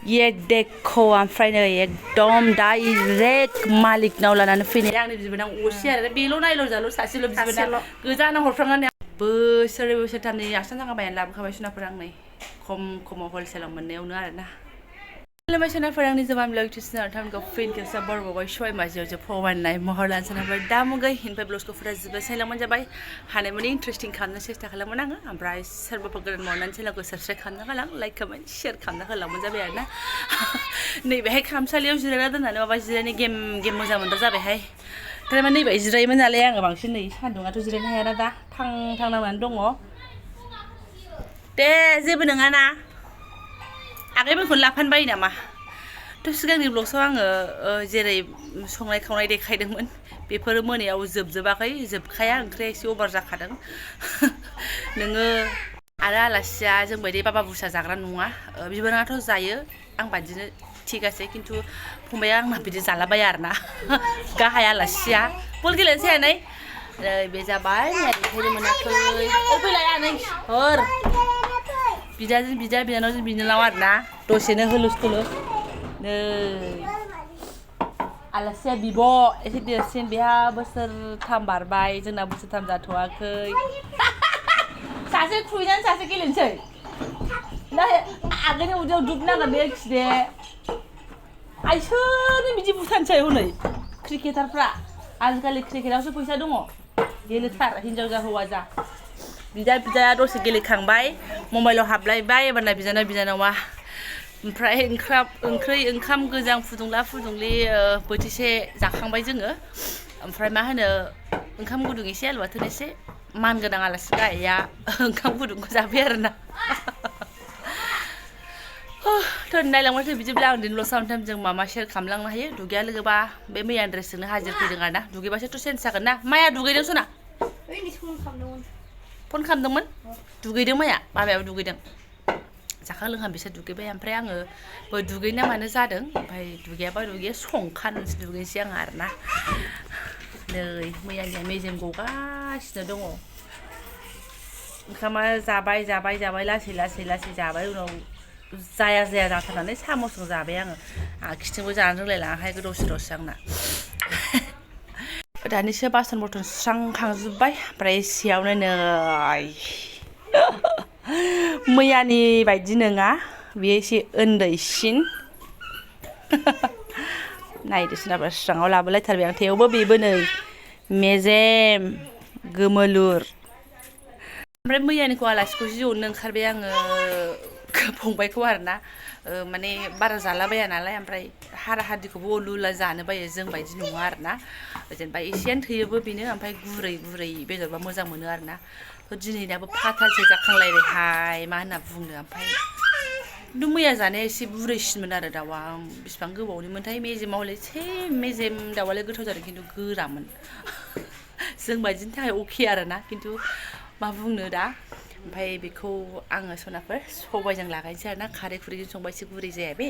ये देखो ओमफ्राय नै एकदम डाइरेक्ट मालिकनाव लानानै फैनाय आंनि बिबोनां असे आरो बेल' नायल' जाल' सासेल' बिबोनां गोजानाव हरफ्रांनानै बोसोरै बोसोरथामनि आसान जागाबायानो लाबोखाबाय सुनाफोर आं नै खमाव हलसेलाव मोननायावनो आरोना Hello sonaफोर आंनि जबान ब्लग टिउसनाव थामखौ फिन खेबसे बरबावबाय सय माजियाव फवायनाय महर लानो सोनाफोर दा मुगै हिनफाय ब्लाउसखौ फुरा जोबोद सायलांमोन जाबाय हानायमानि इन्टारेस्टिं खालामनो सेस्था खालामोन आङो ओमफ्राय सोरबाफोर गोदान मावनानै चेनेलखौ साबस्क्राइब खालामना होलां लाइक कमेन्ट शेयार खालामना होलांमोन जाबाय आरोना नैबेहाय खामसालियाव जिरायना दोननानै माबा जिरायनो गेम मोजां मोनग्रा जाबायहाय थारमाने नैबे जिरायोमोन नालाय आङो बांसिन नै सान्दुङाथ' जिरायनो हायाना दा थां नांनानै दङ दे जेबो नङा ना आगैमोनखौ लाफानो बायो नामा थ' सिगांनि ब्लगसआव आङो जेरै संनाय खावनाय देखायदोंमोन बेफोरो मोनायाव जोबजोबाखै जोबखाया ओंख्रिया एसे अभार जाखादों नोङो आरो आलासिया जोंबायदि बाबा बुरजा जाग्रा नङा बिबाराथ' जायो आं बादिनो थिगासे खिन्थु फंबाया आंना बिदि जालाबाया आरोना गाहाय आलासिया बल गेलेनोसै आनै बे जाबाय देखायनो मोनाखै फैलाय आनै हर बिदाजों बिदा बिनानावजों बिनानाव आरोना दसेनो होलुस थुलुस नै आलासिया बिब' एसे देरसिन बेहा बोसोरथाम बारबाय जोंना बोसोरथाम जाथ'वाखै सासे खुबैनानै सासे गेलेनोसै नै आगैनि उदैयाव दुब नांगोन बे खिदे आइसोरनो बिदि बुथानोसै हनै क्रिकेटारफ्रा आजिखालि क्रिकेटावसो फैसा दङ गेलेथार हिनजाव जा हौवा जा बिदाया दसे गेलेखांबाय मबाइलाव हाबलायबाय एबारना बिनानावा ओमफ्राय ओंखाम गोजां फुदुंलि बोथिसे जाखांबाय जोङो ओमफ्राय मा होनो ओंखाम गुदुं एसे आलु बाथोन एसे मान गोनां आलासि गाया ओंखाम गुदुंखौ जाबाय आरोना थ' नायलांबाथ' बिदिब्ला आं दिनैल' सामथाम जों मा शेयार खालामलांनो हायो दुगैया लोगोबा बे मैया ड्रेसजोंनो हाजिर फैदों आरोना दुगैबासोथ' चेन्ज जागोन ना माया दुगैदों सना फन खालामदोंमोन दुगैदों माया बाबायाबो दुगैदों जाखां लोंखां बिसोर दुगैबाय ओमफ्राय आङो दुगैना मानो जादों ओमफ्राय दुगैया संखानोसो दुगैनोसै आङो आरोना नै मैयानिया मेजेम गगासिनो दङ ओंखामा जाबाय लासै जाबाय उनाव जाया जाथारनानै सामसजों जाबाय आङो आखिथिंबो जानो रोंलायलाङाहाय गोदाव सोरावसो आंना दानिसो बासन बरथन सुस्रांखांजोब्बाय ओमफ्राय एसेयावनो नै मैयानि बायदि नङा बेयो एसे उन्दैसिन नायदो सोरनाबा स्राङाव लाबोलायथारबाय आं थेवबो बेबो नै मेजेम गोमोलुर ओमफ्राय मैयानिखौ आलासिखौ जि अननो ओंखारबाय आङो फंबायखौ आरोना माने बारा जालाबाया नालाय ओमफ्राय हारा हादिखौबो अलुला जानो बायो जों बायदि नङा आरोना जेनेबा एसेयानो थैयोबो बेनो ओमफ्राय गुरै बेदरबा मोजां मोनो आरोना दिनैनाबो फाथालसे जाखांलायबायहाय मा होनना बुंनो ओमफ्राय खिन्थु मैया जानाया एसे बुरैसिनमोन आरो दाउआ बिसिबां गोबावनिमोनथाय मेजेमाव हले मेजेम दाउआलाय गोथाव जादों खिन्थु गोरामोन जों बायदिनि थाखाय अके आरोना खिन्थु मा बुंनो दा ओमफ्राय बेखौ आङो सनाफोर सबायजों लागायनोसै आरोना खारै खुरैजों संबा एसे गुरै जाया बे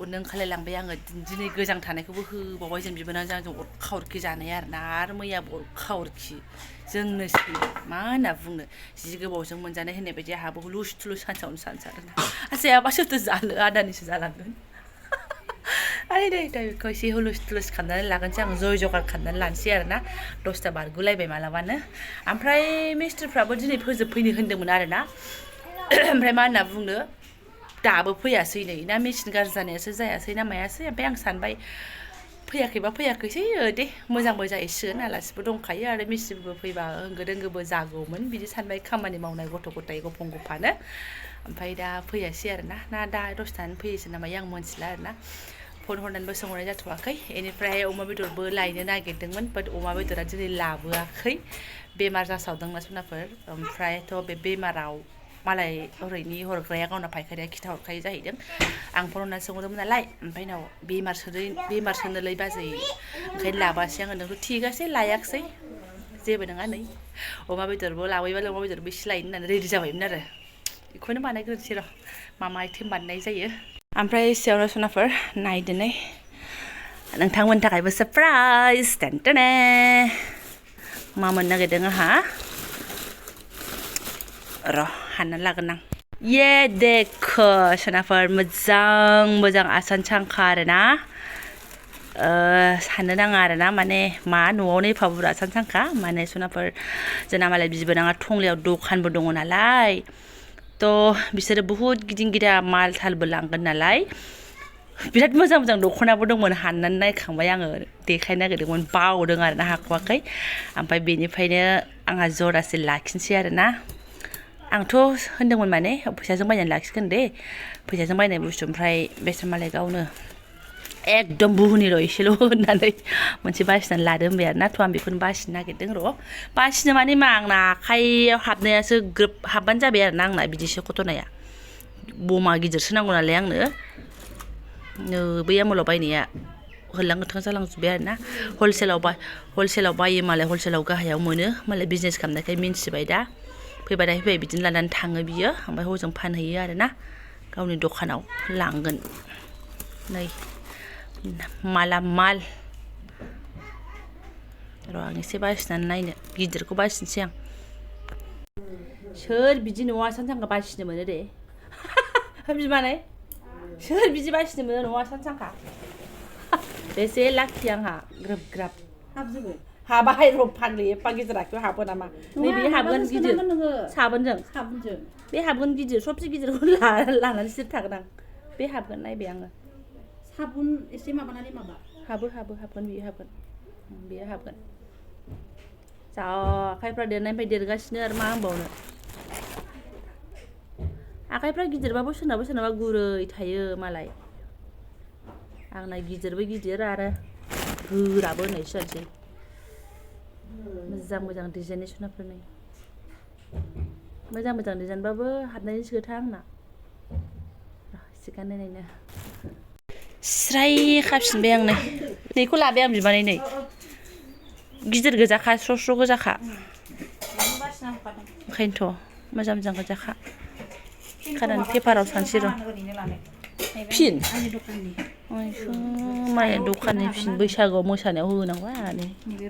अरनो ओंखारलायलांबाय आङो दिनै गोजां थानायखौबो होबावबाय जों बिबोनांजों आंजों अरखा अरखि जानाय आरोना आरो मैयाबो अरखा अरखि जोंनोसै मा होनना बुंनो जि गोबावजों मोनजानाय होननाय बायदि आंहाबो हुलुस थुलुस सानसेयावनो आरोना जायाबा सोरथो जानो आदानिसो जालांगोन आरो नै बेखौ एसे हुलुस थुलुस खालामनानै लागोनसै आं जय जगार खालामनानै लानोसै आरोना 10ता बारगुलायबाय मालाबानो ओमफ्राय मिस्ट्रिफ्राबो दिनै फोजोबफैनो होन्दोंमोन आरोना ओमफ्राय मा होनना बुंनो दाबो फैयासै नै ना मेचिन गाज्रि जानायासो जायासै ना मायासै ओमफ्राय आं सानबाय फैयाखैबा फैयाखैसै दे मोजांबो जाहैसिगोन आलासिबो दंखायो आरो मिस्ट्रिबो फैबा होंगो दोंगोबो जागौमोन बिदि सानबाय खामानि मावनाय गथ' गथाय गफं गफानो ओमफ्राय दा फैयासै आरोना ना दा 10तानो फैयोसो ना मायो आं मोनथिला आरोना फन हरनानैबो सोंहरनाय जाथ'वाखै बेनिफ्राय अमा बेदरबो लायनो नागिरदोंमोन बाट अमा बेदरा दिनै लाबोआखै बेमार जासावदोंना सनाफोर ओमफ्रायथ' बे बेमाराव मालाय ओरैनि हरग्राया गावना फायखारिया खिथाहरखायो जाहैदों आं फन हरनानै सोंहरदोंमोन नालाय ओमफ्राय उनाव बेमार सोनोलै बाजै ओंखायनो लाबोआसै आङो नोंथ' थिगासै लायाखिसै जेबो नङा नै अमा बेदरबो लाबोयोबालाय अमा बेदरबो एसे लायनो होननानै रेडि जाबायमोन आरो बेखौनो बानायग्रोनोसै र' मा आइटेम बानायनाय जायो ओमफ्राय एसेयावनो सनाफोर नायदो नै नोंथांमोननि थाखायबो सारप्राइज टेनटेने मा मोननो नागिरदों आंहा र' हानना लागोन आं ये देखो सोनाफोर मोजां आसान सांखा आरोना साननो नाङा आरोना माने मा न'आवनो एफा बुरजा आसान सांखा माने सोनाफोर जोंना मालाय बिबोनाङा टंलायाव दखानबो दङ नालाय थ' बिसोरो बुहुत गिदिर माल थालबो लांगोन नालाय बिराद मोजां दख'नाबो दंमोन हाननानै नायखांबाय आङो देखायनो नागिरदोंमोन बावदों आरोना हाख'वाखै ओमफ्राय बेनिफ्रायनो आंहा जरासे लाखिनोसै आरोना आंथ' होनदोंमोन माने फैसाजों बायनानै लाखिगोन दे फैसाजों बायनाय बुस्थु ओमफ्राय बेसोर मालाय गावनो एकदम बुहुनिल' एसेल' होननानै मोनसे बासिनानै लादो होनबाय आरोना थ' आं बेखौनो बासिनो नागिरदों र' बासिनो माने मा आंना आखाइयाव हाबनायासो ग्रोब हाबबानो जाबाय आरोना आंना बिदिसो कटनाया बमा गिदिरसो नांगौ नालाय आंनो बै आमोलाव बायनाया होल्लां गोथां जालांजोब्बाय आरोना हलसेलाव बायो मालाय हलसेलाव गाहायाव मोनो मालाय बिजनेस खालामनायखाय मिन्थिबाय दा फैबाय बिदिनो लानानै थाङो बियो ओमफ्राय हजों फानहैयो आरोना गावनि दखानाव लांगोन नै माला माल र' आं एसे बासिनानै नायनो गिदिरखौ बासिनोसै आं सोर बिदि न'आव आसान सांखा बासिनो मोनो दे बिमानै सोर बिदि बासिनो मोनो न'आव आसान सांखा बेसे लाखि आंहा ग्राब हाबजोबो हाबाहाय र' फाग्लि एफा गिदिर आखायाव हाबो नामा नैबे हाबगोन गिदिर साबोनजों बे हाबगोन गिदिर सबसे गिदिरखौ लानानै सिरि थागोन आं बे हाबगोन नायबाय आङो साबुन एसे माबानानै माबा हाबगोन बियो हाबगोन जा आखाइफ्रा देरनायनिफ्राय देरगासिनो आरो मा होनबावनो आखाइफ्रा गिदिरबाबो सोरनाबा गुरै थायो मालाय आंना गिदिरबो गिदिर आरो गोराबो होननायसो जानोसै मोजां डिजाइननि सनाफोरनि मोजां डिजाइनबाबो हाबनायनिसो खोथा आंना एसे गाननायनो स्राय खाफिनबाय आं नैखौ लाबाय आं बिमानै नै गिदिर गोजाखा स्र' गोजाखा ओंखायनोथ' मोजां गोजाखा खानानै पेपाराव सानसै र' फिन माय दखाननि फिन बैसागुआव मोसानायाव होनांगौ नैबे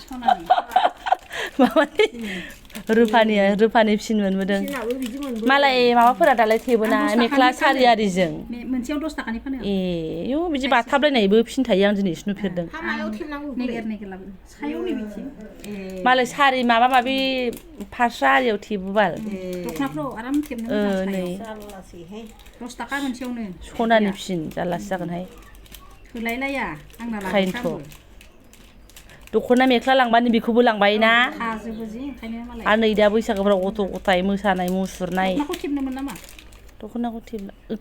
सनानि रुपानि फिन मोनबोदों मालाय माबाफोरा दालाय थेबोना मेख्ला सारि आरिजों मोनसेयाव 10 थाखानि फानो ए बिदि बाथाबलायनायबो फिन थायो आं दिनैसो नुफेरदों मालाय सारि माबा माबि फास्रा आरियाव थेबोबाल दख'नाफ्राव आराम थेबनो नै 10 थाखा मोनसेयावनो सनानि फिन जारलासो जागोनहाय थोलायलाया आंना लाखायोथ' दख'ना मेख्ला लांबानो बेखौबो लांबाय ना आरो नै दा बैसागोफ्राव गथ' गथाय मोसानाय मुसुरनाय दख'नाखौ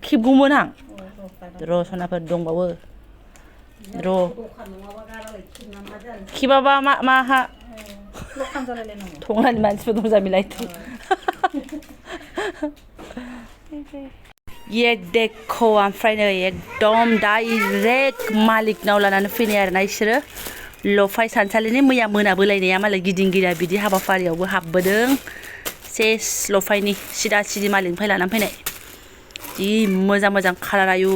खेबगौमोन आं र' सनाफोर दंबावो र' खेबाबा माहा थंनानि मानसिफोर दं जामिलायथों ये देखो ओमफ्राय नै एकदम डाइरेक्ट मालिकनाव लानानै फैनाय आरोना इसोरो लफाय सानसालिनि मैया मोनाबोलायनाया मालाय गिदिंगिरा बिदि हाबाफारियावबो हाबबोदों सेस लफायनि सिदा मालिकनिफ्राय लानानै फैनाय जि मोजां कालार आयु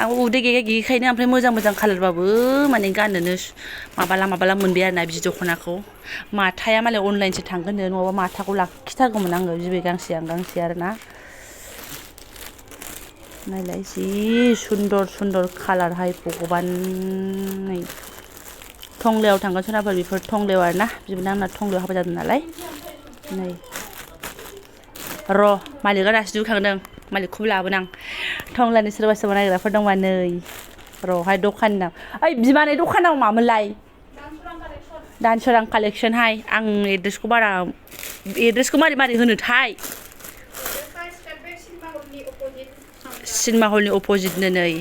आं उदै गैयैखायनो ओमफ्राय मोजां कालारबाबो माने गाननोनो माबाला मोनबाय आरोना बिदि दख'नाखौ माथाया मालाय अनलाइनसो थांगोननो नङाबा माथाखौ लाखिथारगौमोन आङो बिबाय गांसे आरोना नायलाय जि सुन्दर कालारहाय भगबान नै टंलायाव थांगोन सोनाफोर बेफोर टंलायाव आरोना बिबोना आंना टंलायाव हाबा जादों नालाय नै र' मालिकआ दासो दुखांदों मालिकखौबो लाबोनो आं टंलानि सोरबा नायग्राफोर दंबा नै र'हाय दखाननि नाम ओइ बिमानै दखानाव मामोनलाय दानसोरां कालेक्सनहाय आं एड्रेसखौ मारै होनोथाय सिनेमा हलनि अपोजिटनो नै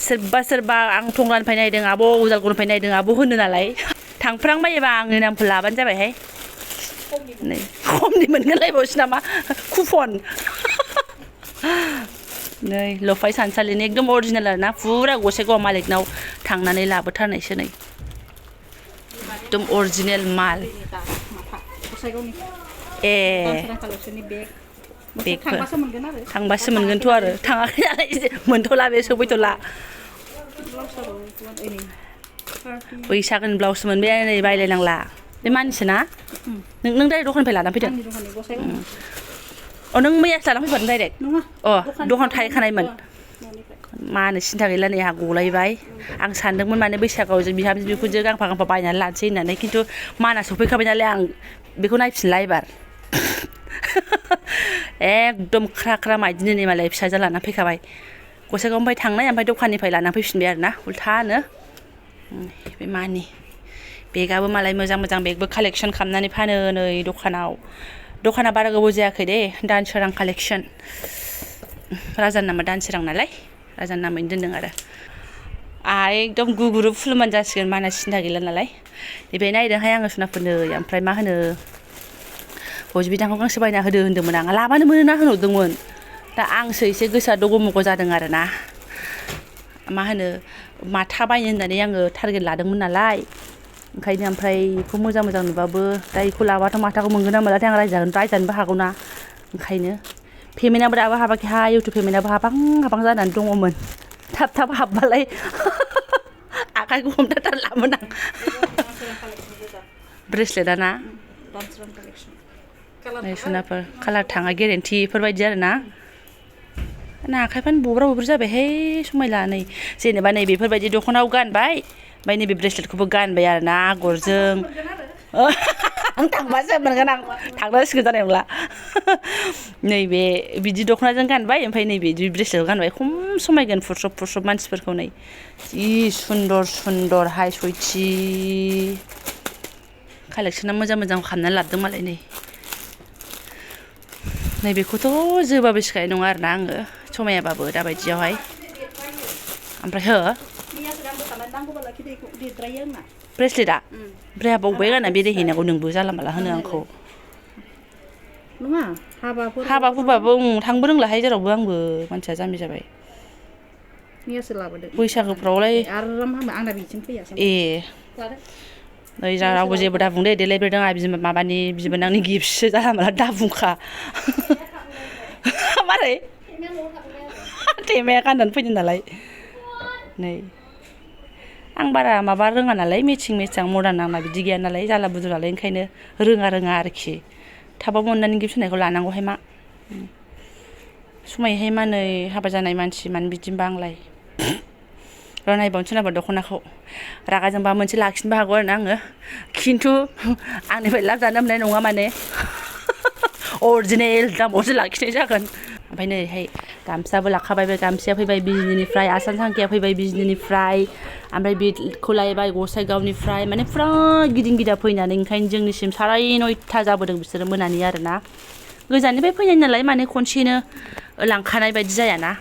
सोरबा आं टंलानिफ्राय नायदों आब' उदालगुरिनिफ्राय नायदों आब' होनो नालाय थांफ्रांबायोबा आंनि नामखौ लाबानो जाबायहाय नै खमनि मोनगोनलायबावसो नामा कुपन नै लफाय सानसालिनि एकदम अरिजिनेल आरोना फुरा गसाइगाव मालिकनाव थांनानै लाबोथारनायसो नै एकदम अरिजिनेल माल ए थांबासो मोनगोनथ' आरो थाङाखै नालाय मोनथ'ला बे सफैथ'ला बैसागोनि ब्लाउस मोनबाय नै बायलायनांला बे मानिसो ना नों डाइरेक्ट दखाननिफ्राय लाना फैदों आंनि दखाननि गसाइ अ नों मैयासो लाना फैफादों डाइरेक्ट नङा अ दखान थाहैखानायमोन मानो सिन्था गैला नै आंहा गलायबाय आं सानदोंमोन माने बैसागोआव जों बिहामजो बिखुनजो गांफा गांफा बायनानै लानोसै होननानै खिन्थु माना सफैखाबाय नालाय आं बेखौ नायफिनला एबार एकदम ख्रा ख्रा माइदिनो नै मालाय फिसाजो लाना फैखाबाय गसाइगावनिफ्राय थांनाय ओमफ्राय दखाननिफ्राय लाना फैफिनबाय आरो ना उल्थानो बे मानि बेगाबो मालाय मोजां मोजां बेगबो कालेक्सन खालामनानै फानो नै दखाना बारा गोबाव जायाखै दे दानसोरां कालेक्सन राजानि नामा दानसोरां नालाय राजानि नामैनो दोनदों आरो एकदम गुगुरु फुलमान जासिगोन माना सिन्था गैला नालाय नैबे नायदोंहाय आङो सनाफोरनो ओमफ्राय मा होनो हजबिदांखौ गांसे बायना होदो होन्दोंमोन आं लाबानो मोनोना होनहरदोंमोन दा आंसो एसे गोसोआ दगमग जादों आरो ना मा होनो माथा बायनो होननानै आङो टारगेट लादोंमोन नालाय ओंखायनो ओमफ्राय बेखौ मोजां मोजां नुबाबो दा बेखौ लाबाथ' माथाखौ मोनगोन ना मोनलाथाय आं रायजानोबो हागौना ओंखायनो पेमेन्टआबो दाबो हाबाखैहाय इउटुब पेमेन्टआबो हाबां जानानै दङमोन थाब हाबबालाय आखाइखौ हमथाथारलामोन आं ब्रेसलेटआ ना नै सनाफोर कालार थाङा गेरेन्टि बेफोरबायदि आरो ना आखाइफ्रानो बब्रा जाबायहाय समायला नै जेनेबा नै बेफोरबायदि दख'नायाव गानबाय ओमफ्राय नैबे ब्रेसलेटखौबो गानबाय आरो ना आगरजों आं थांबासो मोनगोन आं थांनांसिगोन जानाय नंला नैबे बिदि दख'नाजों गानबाय ओमफ्राय नैबे ब्रेसलेटखौ गानबाय खम समायगोन फुरस्रब मानसिफोरखौ नै जि सुन्दरहाय सयथि कालेक्सना मोजां खालामनानै लाबोदों मालाय नैबेखौथ' जोबाबो सिखानाय नङा आरोना आङो समायाबाबो दाबायदियावहाय ओमफ्राय ब्रेसलेटआ ओमफ्राय बबे गाना बेरायहैनांगौ नोंबो जाला माला होनो आंखौ नङा हाबाफोरबाबो थांबो रोंलाहाय जेरावबो आंबो मानसिया जाम्बि जाबाय मैयासो लाबोदों बैसागोफ्रावलाय आराम हामबाय आंना बिथिं फैयासै ए नै रावबो जेबो दाबुं दे देलायबोदों आंहा माबानि बिबोनांनि गिफ्टसो जाला माला दाबुंखा मारै थेमाया गाननानै फैदों नालाय नै आं बारा माबा रोङा नालाय मेचिं मदार्न आंना बिदि गैया नालाय जाला बुदु नालाय ओंखायनो रोङा आरोखि थाबाबो अननानै गिफ्ट होनायखौ लानांगौहाय मा समायहाय मा नै हाबा जानाय मानसि मानो बिदिनोबा आंलाय नायबावनोसै नामा दख'नाखौ रागा जोंबा मोनसे लाखिनोबो हागौ आरोना आङो खिन्थु आंनिफ्राय लाब जानो मोननाय नङा माने अरिजिनेल दामावसो लाखिनाय जागोन ओमफ्राय नैहाय गामसाबो लाखाबाय बे गामसाया फैबाय बिजिनिनिफ्राय आसान सांखाया फैबाय बिजिनिनिफ्राय ओमफ्राय बेखौ लायबाय गसाइगावनिफ्राय माने फुरा गिदिं फैनानै ओंखायनो जोंनिसिम 9:30 जाबोदों बिसोरो मोनानि आरोना गोजाननिफ्राय फैनाय नालाय माने खनसेनो लांखानाय बायदि जायाना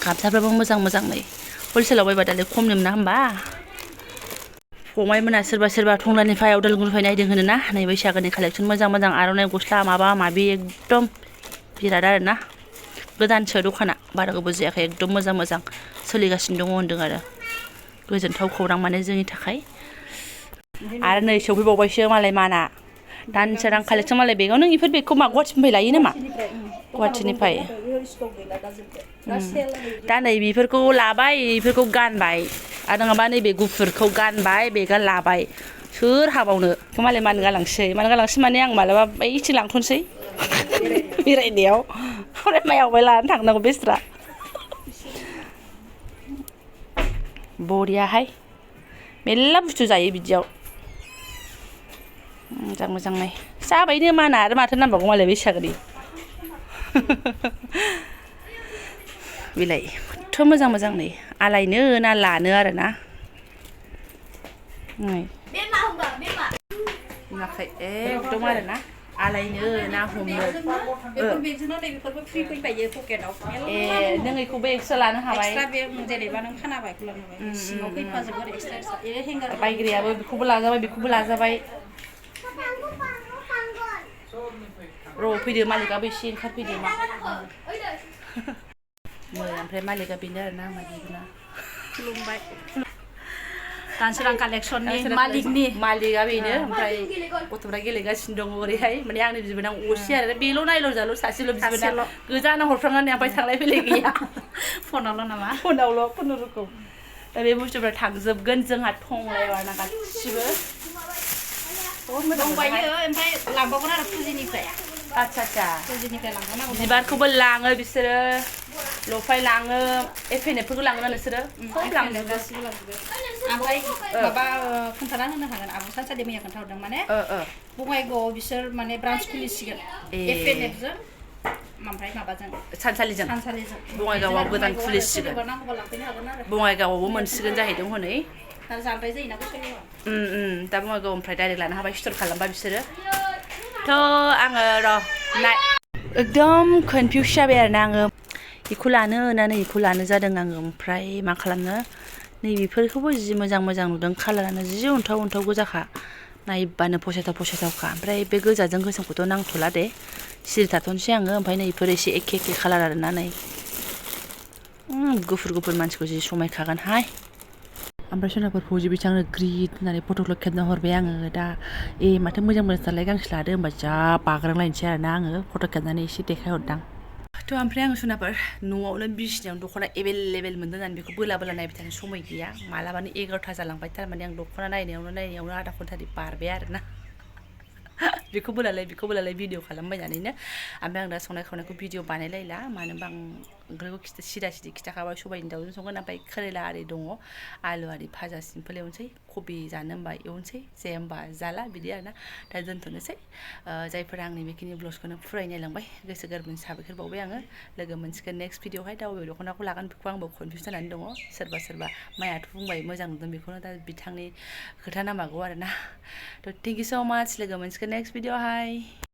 गामसाफ्राबो मोजां नै हलसेलाव बायबा दालाय खमनो मोना होमबा फंबायमोना सोरबा टंलानिफ्राय उदालगुरिनिफ्राय नायदों होनोना नै बैसागोनि कालेक्सन मोजां आर'नाइ गस्ला माबा माबि एकदम बिराद आरोना गोदानसो दखाना बारा गोबाव जायाखै एकदम मोजां सोलिगासिनो दङ होनदों आरो गोजोनथाव खौरां माने जोंनि थाखाय आरो नै सफैबावबायसो मालाय माना दानसोरां कालेक्सन मालाय बेगाव नों बेफोर बेगखौ मा गुवाहाटिनिफ्राय लायो नामा गुवाहाटिनिफ्राय दा नै बेफोरखौ लाबाय बेफोरखौ गानबाय आरो नङाबा नैबे गुफुरखौ गानबाय बेगा लाबाय सोर हाबावनो बेखौ मालाय मानो गालांसै माने आं मालाबा बैथिं लांथ'नोसै बेरायनायाव ओमफ्राय मायावबाय लानानै थांनांगौ बेस्रा बरियाहाय मेरला बुस्थु जायो बिदियाव मोजां जाबायनो माना आरो माथो नांबावगौ मालाय बैसागोनि बिलाय एथ' मोजां नै आलायनो ना लानो आरोना नुवाखै एकदम आरोना आलायनो ना हमनो ए नों बेखौबो एक्सट्रा लानो हाबाय बायग्रायाबो बेखौबो लाजाबाय र' फैदो मालिकआबो एसे ओंखारफैदो मा ओमफ्राय मालिकआ बेनो आरोना आंना बिबोना खुलुमबाय दानसोरां कालेक्सननि मालिकआ बेनो ओमफ्राय गथ'फ्रा गेलेगासिनो दङ ओरैहाय माने आंनि बिबोनां असे आरो बेल' नायल' जाल' सासेल' बिबोनां गोजानाव हरफ्रांनानै ओमफ्राय थांलाय फैलाय गैया फनावल' नामा फनावल' खुनुरुखुम दा बे बुस्थुफ्रा थांजोबगोन जोंहा थंलायाव ना गासिबो दंबायो ओमफ्राय लांबावगोन आरो फुजिनिफ्राय आच्छा फुजिनिफ्राय लांबावनांगौ बिबारखौबो लाङो बिसोरो लफाय लाङो एफेनेटफोरखौ लाङोना नोंसोरो सब लांजोबो गासिबो लांजोबो ओमफ्राय माबा खोन्थाना होनो हागोन आब' सानसालि मैया खोन्थाहरदों माने बङाइगावआव बिसोर माने ब्रान्स खुलिसिगोन एफएनएफजों ओमफ्राय माबाजों सानसालिजों बङाइगावआव गोदान खुलिसिगोन नांगौबा लांफैनो हागोन आरो बङाइगावआवबो मोनसिगोन जाहैदों हनै दा जानद्राय जायोना बैसोरो दा बङाइगावनिफ्राय डाइरेक्ट लानो हाबाय स्ट'र खालामबा बिसोरो थ' आङो नाय एकदम कनफिउस जाबाय आरोना आङो बेखौ लानो ना नैबेखौ लानो जादों आङो ओमफ्राय मा खालामनो नैबेफोरखौबो जि मोजां नुदों कालारानो जि अन्थाव गोजाखा नायबानो फसायथावखा ओमफ्राय बे गोजाजों गोसोमखौथ' नांथ'ला दे सिरि थाथ'नोसै आङो ओमफ्राय नैफोर एसे एखे कालार आरोना नै गुफुर मानसिखौ जि समायखागोनहाय ओमफ्राय सोरबाफोर फौजि बिथांनो ग्रिद होननानै फट'ल' खेबना हरबाय आङो दा माथो मोजांथारलाय गांसे लादो होमबा जा बाग्रांलायनोसै आरोना आङो फट' खेबनानै एसे देखायहरदां थ' ओमफ्राय आङो सोनाफोर न'आवनो बिसिनायाव दख'ना एभेलेबेल मोनदों होननानै बेखौ बोला नायबाय थानो समाय गैया मालाबानो 11ता जालांबाय थारमाने आं दख'ना नायनायावनो आधा घन्टानि बारबाय आरोना बेखौ बोलालाय भिडिअ खालामबायनानैनो ओमफ्राय आं दा संनाय खावनायखौ भिडिअ बानायलायला मानो होनबा आं ओंख्रिखौ सिदा खिथाखाबाय सबाइजों दाउजों संगोन ओमफ्राय खोरेला आरि दङ आलु आरि भाजा सिम्पोल एवनोसै कबि जानो होनबा एवनोसै जाया होनबा जाला बिदि आरोना दा दोनथ'नोसै जायफोरा आंनि बेखिनि ब्लग्सखौनो फुराय नायलांबाय गोसो गोरबोनि साबायखर बावबाय आङो लोगो मोनसिगोन नेक्स्ट भिडिअआवहाय दा बबे दख'नाखौ लागोन बेखौ आंबो कनफिउस जानानै दङ सोरबा मायाथ' बुंबाय मोजां नुदों बेखौनो दा बिथांनि खोथा नांबागौ आरोना थ' थेंक इउ स' माच लोगो मोनसिगोन नेक्स्ट भिडिअआवहाय